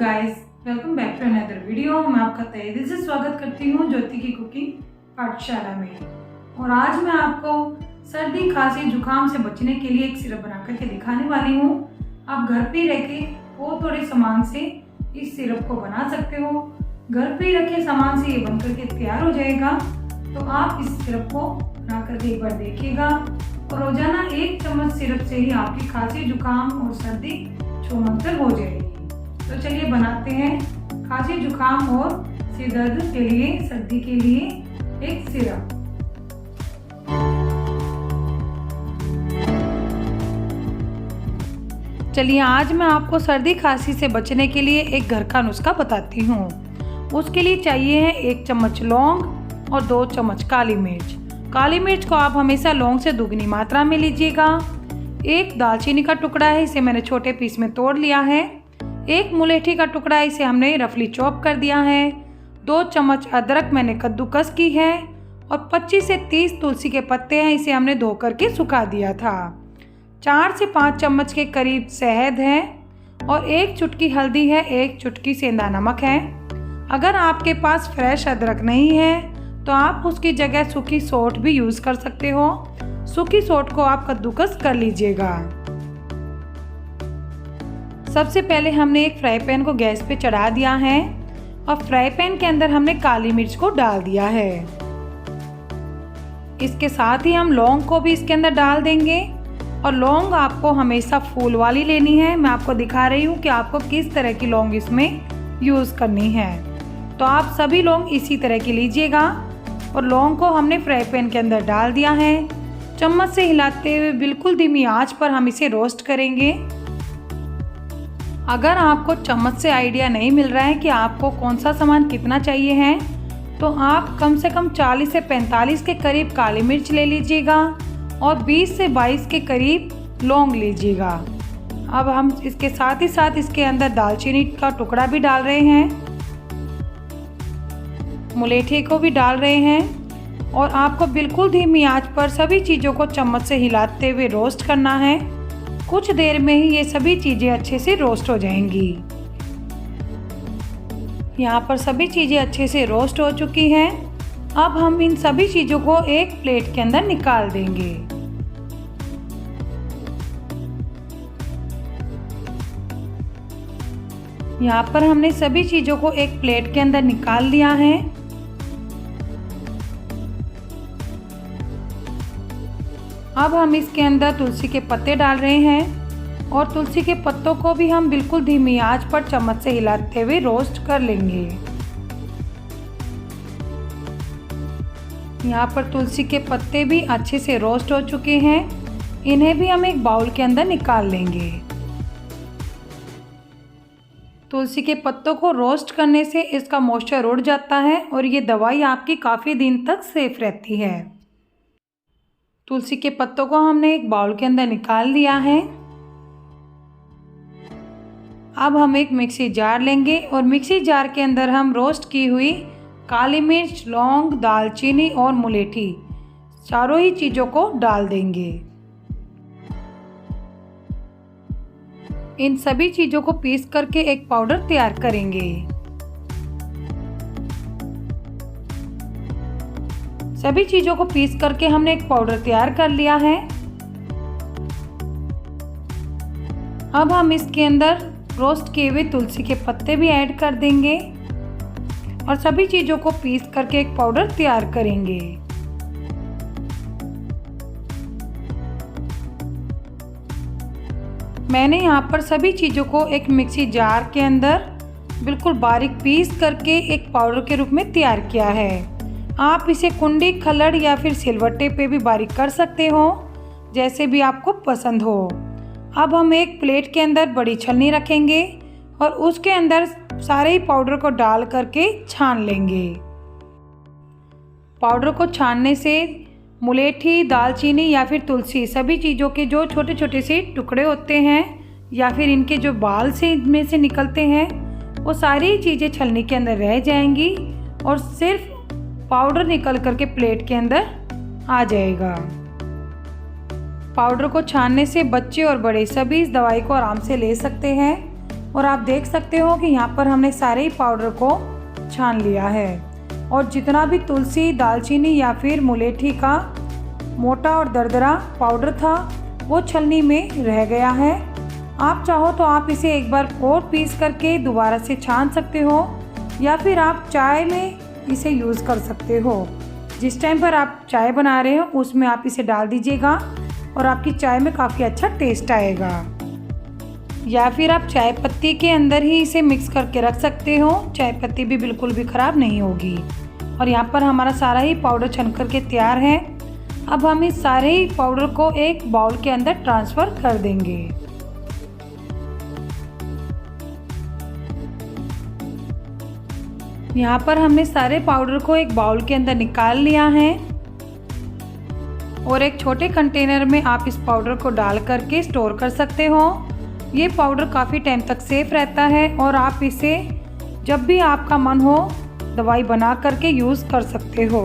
Guys, welcome back to another video. मैं आपका तहे दिल से स्वागत करती हूँ ज्योति की कुकिंग पाठशाला में। और आज मैं आपको सर्दी खांसी जुकाम से बचने के लिए एक सिरप बना करके दिखाने वाली हूँ। आप घर पे रह के थोड़े सामान से इस सिरप को बना सकते हो। घर पे रखे सामान से ये बन करके तैयार हो जाएगा। तो आप इस सिरप को बना करके एक बार देखिएगा और रोजाना 1 चम्मच सिरप से ही आपकी खांसी जुकाम और सर्दी छूमंतर हो जाएगी। तो चलिए बनाते हैं खांसी जुकाम और सिर दर्द के लिए, सर्दी के लिए एक सिरप। चलिए आज मैं आपको सर्दी खांसी से बचने के लिए एक घर का नुस्खा बताती हूँ। उसके लिए चाहिए है 1 चम्मच लौंग और 2 चम्मच काली मिर्च। काली मिर्च को आप हमेशा लौंग से दुगनी मात्रा में लीजिएगा। 1 दालचीनी का टुकड़ा है, इसे मैंने छोटे पीस में तोड़ लिया है। 1 मुलेठी का टुकड़ा, इसे हमने रफली चॉप कर दिया है। 2 चम्मच अदरक मैंने कद्दूकस की है और 25 से 30 तुलसी के पत्ते हैं, इसे हमने धो करके सुखा दिया था। 4 से 5 चम्मच के करीब शहद है और 1 चुटकी हल्दी है, 1 चुटकी सेंधा नमक है। अगर आपके पास फ्रेश अदरक नहीं है तो आप उसकी जगह सूखी सौंठ भी यूज़ कर सकते हो। सूखी सौंठ को आप कद्दूकस कर लीजिएगा। सबसे पहले हमने एक फ्राई पैन को गैस पे चढ़ा दिया है और फ्राई पैन के अंदर हमने काली मिर्च को डाल दिया है। इसके साथ ही हम लौंग को भी इसके अंदर डाल देंगे और लौंग आपको हमेशा फूल वाली लेनी है। मैं आपको दिखा रही हूँ कि आपको किस तरह की लौंग इसमें यूज़ करनी है। तो आप सभी लौंग इसी तरह की लीजिएगा। और लौंग को हमने फ्राई पैन के अंदर डाल दिया है। चम्मच से हिलाते हुए बिल्कुल धीमी आंच पर हम इसे रोस्ट करेंगे। अगर आपको चम्मच से आइडिया नहीं मिल रहा है कि आपको कौन सा सामान कितना चाहिए है तो आप कम से कम 40 से 45 के करीब काली मिर्च ले लीजिएगा और 20 से 22 के करीब लौंग लीजिएगा। अब हम इसके साथ ही साथ इसके अंदर दालचीनी का टुकड़ा भी डाल रहे हैं, मुलेठी को भी डाल रहे हैं और आपको बिल्कुल धीमी आंच पर सभी चीज़ों को चम्मच से हिलाते हुए रोस्ट करना है। कुछ देर में ही ये सभी चीज़ें अच्छे से रोस्ट हो जाएंगी। यहाँ पर सभी चीज़ें अच्छे से रोस्ट हो चुकी हैं। अब हम इन सभी चीज़ों को एक प्लेट के अंदर निकाल देंगे। यहाँ पर हमने सभी चीज़ों को एक प्लेट के अंदर निकाल लिया है। अब हम इसके अंदर तुलसी के पत्ते डाल रहे हैं और तुलसी के पत्तों को भी हम बिल्कुल धीमी आंच पर चम्मच से हिलाते हुए रोस्ट कर लेंगे। यहाँ पर तुलसी के पत्ते भी अच्छे से रोस्ट हो चुके हैं। इन्हें भी हम एक बाउल के अंदर निकाल लेंगे। तुलसी के पत्तों को रोस्ट करने से इसका मॉइस्चर उड़ जाता है और ये दवाई आपकी काफ़ी दिन तक सेफ रहती है। तुलसी के पत्तों को हमने एक बाउल के अंदर निकाल लिया है। अब हम एक मिक्सी जार लेंगे और मिक्सी जार के अंदर हम रोस्ट की हुई काली मिर्च, लौंग, दालचीनी और मुलेठी चारों ही चीज़ों को डाल देंगे। इन सभी चीज़ों को पीस करके एक पाउडर तैयार करेंगे। सभी चीज़ों को पीस करके हमने एक पाउडर तैयार कर लिया है। अब हम इसके अंदर रोस्ट किए हुए तुलसी के पत्ते भी ऐड कर देंगे और सभी चीज़ों को पीस करके एक पाउडर तैयार करेंगे। मैंने यहाँ पर सभी चीज़ों को एक मिक्सी जार के अंदर बिल्कुल बारीक पीस करके एक पाउडर के रूप में तैयार किया है। आप इसे कुंडी, खल्लड़ या फिर सिलवट्टे पे भी बारीक कर सकते हो, जैसे भी आपको पसंद हो। अब हम एक प्लेट के अंदर बड़ी छलनी रखेंगे और उसके अंदर सारे ही पाउडर को डाल करके छान लेंगे। पाउडर को छानने से मुलेठी, दालचीनी या फिर तुलसी सभी चीज़ों के जो छोटे छोटे से टुकड़े होते हैं या फिर इनके जो बाल से इनमें से निकलते हैं वो सारी चीज़ें छलनी के अंदर रह जाएंगी और सिर्फ पाउडर निकल करके प्लेट के अंदर आ जाएगा। पाउडर को छानने से बच्चे और बड़े सभी इस दवाई को आराम से ले सकते हैं। और आप देख सकते हो कि यहाँ पर हमने सारे ही पाउडर को छान लिया है और जितना भी तुलसी, दालचीनी या फिर मुलेठी का मोटा और दरदरा पाउडर था वो छलनी में रह गया है। आप चाहो तो आप इसे एक बार और पीस करके दोबारा से छान सकते हो या फिर आप चाय में इसे यूज़ कर सकते हो। जिस टाइम पर आप चाय बना रहे हो उसमें आप इसे डाल दीजिएगा और आपकी चाय में काफ़ी अच्छा टेस्ट आएगा। या फिर आप चाय पत्ती के अंदर ही इसे मिक्स करके रख सकते हो, चाय पत्ती भी बिल्कुल भी ख़राब नहीं होगी। और यहाँ पर हमारा सारा ही पाउडर छन करके तैयार है। अब हम इस सारे ही पाउडर को एक बाउल के अंदर ट्रांसफ़र कर देंगे। यहाँ पर हमने सारे पाउडर को एक बाउल के अंदर निकाल लिया है और एक छोटे कंटेनर में आप इस पाउडर को डाल करके स्टोर कर सकते हो। ये पाउडर काफ़ी टाइम तक सेफ रहता है और आप इसे जब भी आपका मन हो दवाई बना करके यूज़ कर सकते हो।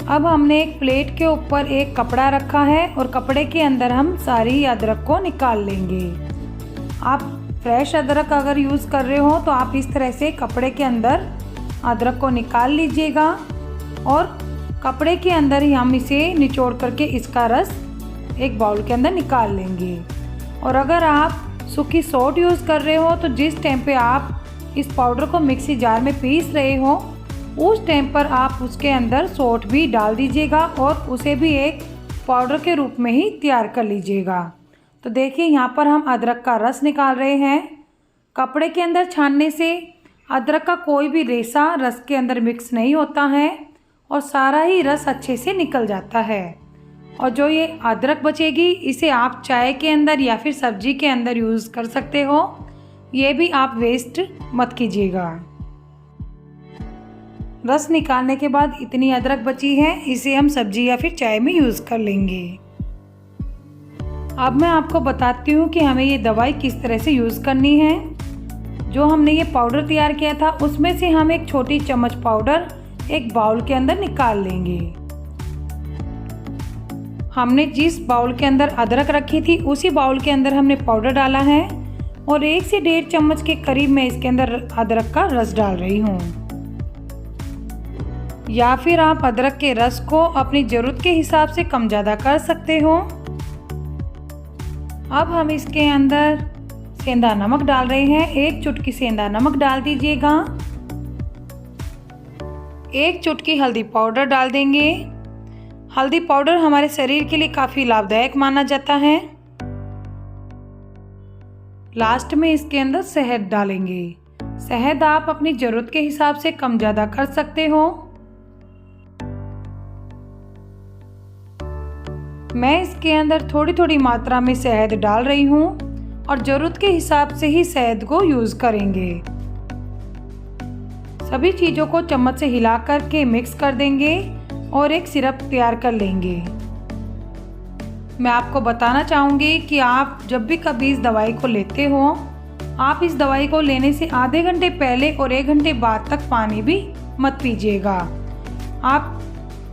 अब हमने एक प्लेट के ऊपर एक कपड़ा रखा है और कपड़े के अंदर हम सारी अदरक को निकाल लेंगे। आप फ्रेश अदरक अगर यूज़ कर रहे हो तो आप इस तरह से कपड़े के अंदर अदरक को निकाल लीजिएगा और कपड़े के अंदर ही हम इसे निचोड़ करके इसका रस एक बाउल के अंदर निकाल लेंगे। और अगर आप सूखी सोट यूज़ कर रहे हो तो जिस टाइम पे आप इस पाउडर को मिक्सी जार में पीस रहे हो उस टाइम पर आप उसके अंदर सोट भी डाल दीजिएगा और उसे भी एक पाउडर के रूप में ही तैयार कर लीजिएगा। तो देखिए यहाँ पर हम अदरक का रस निकाल रहे हैं। कपड़े के अंदर छानने से अदरक का कोई भी रेशा रस के अंदर मिक्स नहीं होता है और सारा ही रस अच्छे से निकल जाता है। और जो ये अदरक बचेगी इसे आप चाय के अंदर या फिर सब्जी के अंदर यूज़ कर सकते हो, ये भी आप वेस्ट मत कीजिएगा। रस निकालने के बाद इतनी अदरक बची है, इसे हम सब्जी या फिर चाय में यूज़ कर लेंगे। अब मैं आपको बताती हूँ कि हमें ये दवाई किस तरह से यूज़ करनी है। जो हमने ये पाउडर तैयार किया था उसमें से हम एक छोटी चम्मच पाउडर एक बाउल के अंदर निकाल लेंगे। हमने जिस बाउल के अंदर अदरक रखी थी उसी बाउल के अंदर हमने पाउडर डाला है और 1 से 1.5 चम्मच के करीब मैं इसके अंदर अदरक का रस डाल रही हूँ। या फिर आप अदरक के रस को अपनी ज़रूरत के हिसाब से कम ज़्यादा कर सकते हो। अब हम इसके अंदर सेंधा नमक डाल रहे हैं। 1 चुटकी सेंधा नमक डाल दीजिएगा। 1 चुटकी हल्दी पाउडर डाल देंगे। हल्दी पाउडर हमारे शरीर के लिए काफ़ी लाभदायक माना जाता है। लास्ट में इसके अंदर शहद डालेंगे। शहद आप अपनी ज़रूरत के हिसाब से कम ज़्यादा कर सकते हो। मैं इसके अंदर थोड़ी थोड़ी मात्रा में शहद डाल रही हूँ और ज़रूरत के हिसाब से ही शहद को यूज़ करेंगे। सभी चीज़ों को चम्मच से हिला करके मिक्स कर देंगे और एक सिरप तैयार कर लेंगे। मैं आपको बताना चाहूँगी कि आप जब भी कभी इस दवाई को लेते हो आप इस दवाई को लेने से आधे घंटे पहले और 1 घंटे बाद तक पानी भी मत पीजिएगा। आप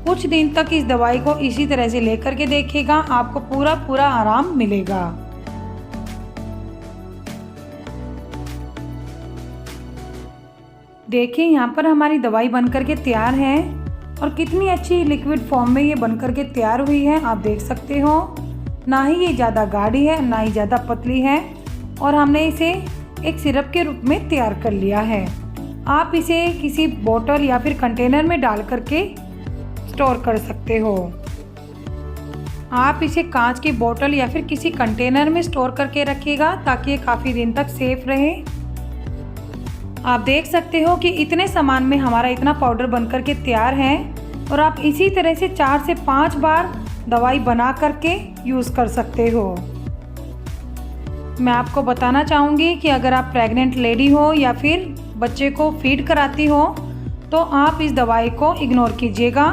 कुछ दिन तक इस दवाई को इसी तरह से लेकर के देखिएगा, आपको पूरा आराम मिलेगा। देखिए यहाँ पर हमारी दवाई बनकर के तैयार है और कितनी अच्छी लिक्विड फॉर्म में ये बनकर के तैयार हुई है, आप देख सकते हो। ना ही ये ज़्यादा गाढ़ी है ना ही ज़्यादा पतली है और हमने इसे एक सिरप के रूप में तैयार कर लिया है। आप इसे किसी बोतल या फिर कंटेनर में डाल करके स्टोर कर सकते हो। आप इसे कांच की बोतल या फिर किसी कंटेनर में स्टोर करके रखिएगा ताकि ये काफ़ी दिन तक सेफ रहे। आप देख सकते हो कि इतने सामान में हमारा इतना पाउडर बनकर के तैयार है और आप इसी तरह से 4 से 5 बार दवाई बना करके यूज़ कर सकते हो। मैं आपको बताना चाहूँगी कि अगर आप प्रेग्नेंट लेडी हो या फिर बच्चे को फीड कराती हो तो आप इस दवाई को इग्नोर कीजिएगा,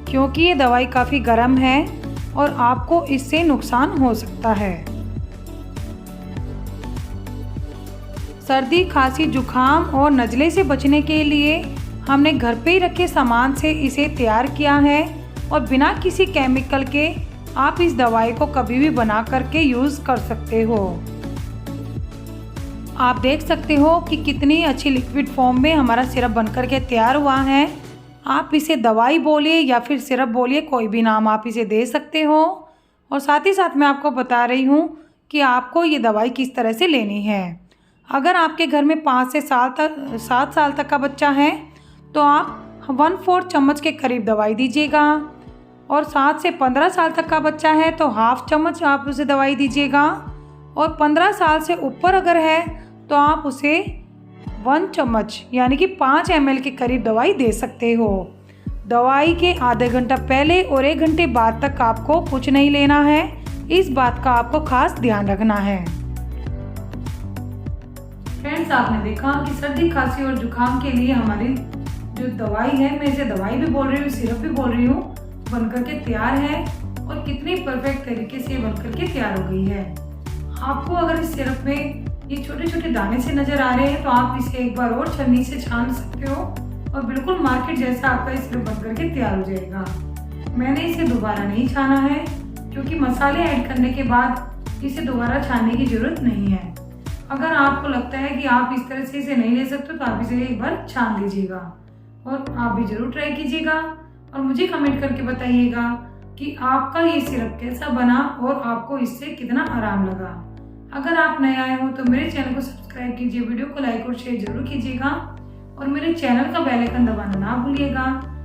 क्योंकि ये दवाई काफ़ी गर्म है और आपको इससे नुकसान हो सकता है। सर्दी, खांसी, जुखाम और नज़ले से बचने के लिए हमने घर पे ही रखे सामान से इसे तैयार किया है और बिना किसी केमिकल के आप इस दवाई को कभी भी बना करके यूज़ कर सकते हो। आप देख सकते हो कि कितनी अच्छी लिक्विड फॉर्म में हमारा सिरप बनकर के तैयार हुआ है। आप इसे दवाई बोलिए या फिर सिरप बोलिए, कोई भी नाम आप इसे दे सकते हो। और साथ ही साथ मैं आपको बता रही हूँ कि आपको ये दवाई किस तरह से लेनी है। अगर आपके घर में 5 से 7 साल तक का बच्चा है तो आप 1/4 चम्मच के करीब दवाई दीजिएगा, और 7 से 15 साल तक का बच्चा है तो हाफ चम्मच आप उसे दवाई दीजिएगा, और 15 साल से ऊपर अगर है तो आप उसे 1 चम्मच यानी कि 5 ml के करीब दवाई दे सकते हो। दवाई के आधे घंटा पहले और 1 घंटे बाद तक आपको कुछ नहीं लेना है, इस बात का आपको खास ध्यान रखना है। फ्रेंड्स, आपने देखा कि सर्दी खांसी और जुकाम के लिए हमारी जो दवाई है, मैं इसे दवाई भी बोल रही हूँ, सिरप भी बोल रही हूँ, बनकर के तैयार है और कितनी परफेक्ट तरीके से बनकर के तैयार हो गई है। आपको अगर इस सिरप में ये छोटे छोटे दाने से नजर आ रहे हैं तो आप इसे एक बार और छन्नी से छान सकते हो और बिल्कुल मार्केट जैसा आपका ये सिरप बनकर के तैयार हो जाएगा। मैंने इसे दोबारा नहीं छाना है क्योंकि मसाले ऐड करने के बाद इसे दोबारा छानने की जरूरत नहीं है। अगर आपको लगता है कि आप इस तरह से इसे नहीं ले सकते तो आप इसे एक बार छान लीजिएगा और आप भी जरूर ट्राई कीजिएगा और मुझे कमेंट करके बताइएगा कि आपका ये सिरप कैसा बना और आपको इससे कितना आराम लगा। अगर आप नए आए हो तो मेरे चैनल को सब्सक्राइब कीजिए, वीडियो को लाइक और शेयर जरूर कीजिएगा और मेरे चैनल का बेल आइकन दबाना ना भूलिएगा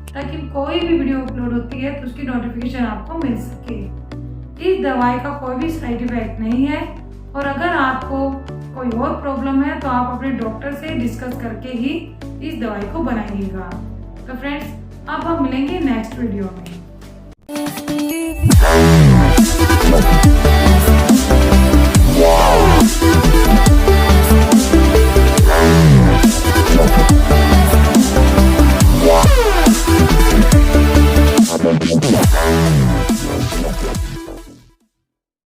ताकि कोई भी वीडियो अपलोड होती है तो उसकी नोटिफिकेशन आपको मिल सके। इस दवाई का कोई भी साइड इफेक्ट नहीं है और अगर आपको कोई और प्रॉब्लम है तो आप अपने डॉक्टर से डिस्कस करके ही इस दवाई को बनाइएगा। तो फ्रेंड्स, अब हम मिलेंगे नेक्स्ट वीडियो में।